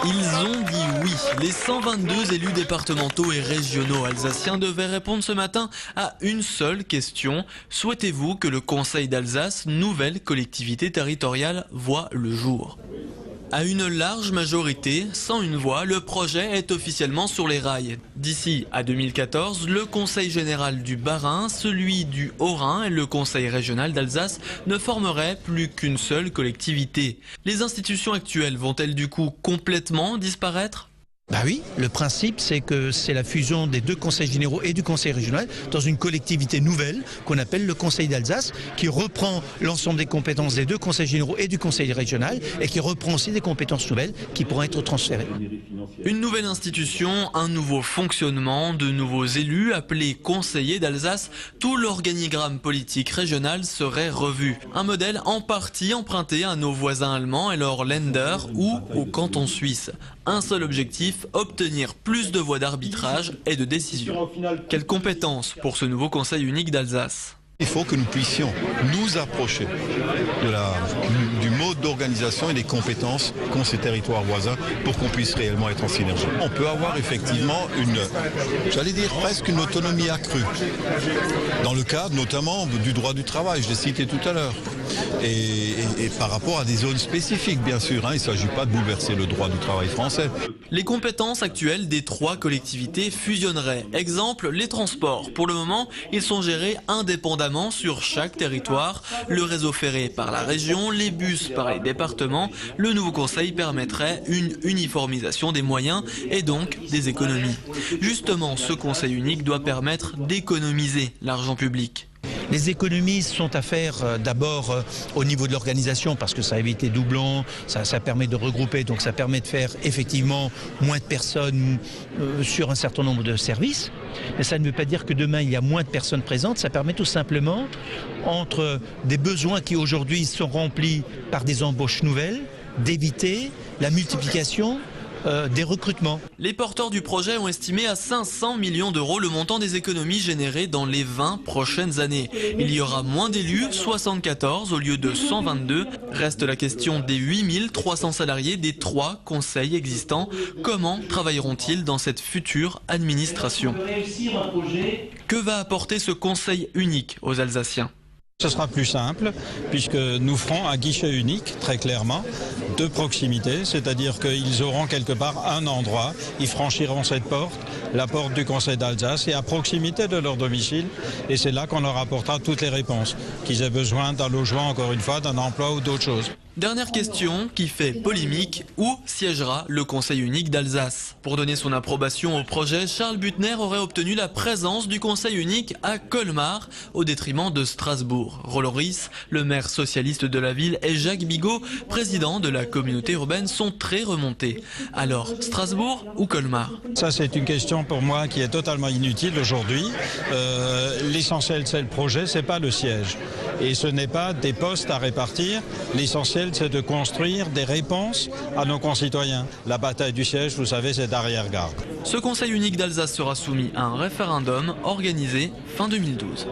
Ils ont dit oui. Les 122 élus départementaux et régionaux alsaciens devaient répondre ce matin à une seule question. Souhaitez-vous que le Conseil d'Alsace, nouvelle collectivité territoriale, voie le jour ? À une large majorité, sans une voix, le projet est officiellement sur les rails. D'ici à 2014, le Conseil général du Bas-Rhin, celui du Haut-Rhin et le Conseil régional d'Alsace ne formeraient plus qu'une seule collectivité. Les institutions actuelles vont-elles du coup complètement disparaître ? Bah oui, le principe c'est que c'est la fusion des deux conseils généraux et du conseil régional dans une collectivité nouvelle qu'on appelle le Conseil d'Alsace, qui reprend l'ensemble des compétences des deux conseils généraux et du conseil régional et qui reprend aussi des compétences nouvelles qui pourront être transférées. Une nouvelle institution, un nouveau fonctionnement, de nouveaux élus appelés conseillers d'Alsace, tout l'organigramme politique régional serait revu. Un modèle en partie emprunté à nos voisins allemands et leurs Länder ou au canton suisse. Un seul objectif, obtenir plus de voix d'arbitrage et de décision. Quelles compétences pour ce nouveau Conseil unique d'Alsace ? Il faut que nous puissions nous approcher du mode d'organisation et des compétences qu'ont ces territoires voisins pour qu'on puisse réellement être en synergie. On peut avoir effectivement presque une autonomie accrue, dans le cadre notamment du droit du travail, je l'ai cité tout à l'heure, et par rapport à des zones spécifiques bien sûr, il ne s'agit pas de bouleverser le droit du travail français. Les compétences actuelles des 3 collectivités fusionneraient. Exemple, les transports. Pour le moment, ils sont gérés indépendamment sur chaque territoire. Le réseau ferré par la région, les bus par les départements. Le nouveau conseil permettrait une uniformisation des moyens et donc des économies. Justement, ce conseil unique doit permettre d'économiser l'argent public. Les économies sont à faire d'abord au niveau de l'organisation parce que ça évite les doublons, ça permet de regrouper, donc ça permet de faire effectivement moins de personnes sur un certain nombre de services. Mais ça ne veut pas dire que demain il y a moins de personnes présentes, ça permet tout simplement entre des besoins qui aujourd'hui sont remplis par des embauches nouvelles, d'éviter la multiplication des recrutements. Les porteurs du projet ont estimé à 500 millions d'euros le montant des économies générées dans les 20 prochaines années. Il y aura moins d'élus, 74 au lieu de 122. Reste la question des 8300 salariés des 3 conseils existants. Comment travailleront-ils dans cette future administration ? Que va apporter ce conseil unique aux Alsaciens ? Ce sera plus simple puisque nous ferons un guichet unique, très clairement, de proximité, c'est-à-dire qu'ils auront quelque part un endroit, ils franchiront cette porte, la porte du Conseil d'Alsace et à proximité de leur domicile, et c'est là qu'on leur apportera toutes les réponses, qu'ils aient besoin d'un logement, encore une fois, d'un emploi ou d'autre chose. Dernière question qui fait polémique, où siégera le Conseil unique d'Alsace ? Pour donner son approbation au projet, Charles Büttner aurait obtenu la présence du Conseil unique à Colmar au détriment de Strasbourg. Rollo Ries, le maire socialiste de la ville, et Jacques Bigot, président de la communauté urbaine, sont très remontés. Alors, Strasbourg ou Colmar ? Ça, c'est une question pour moi qui est totalement inutile aujourd'hui. L'essentiel, c'est le projet, c'est pas le siège. Et ce n'est pas des postes à répartir. L'essentiel, c'est de construire des réponses à nos concitoyens. La bataille du siège, vous savez, c'est d'arrière-garde. Ce Conseil unique d'Alsace sera soumis à un référendum organisé fin 2012.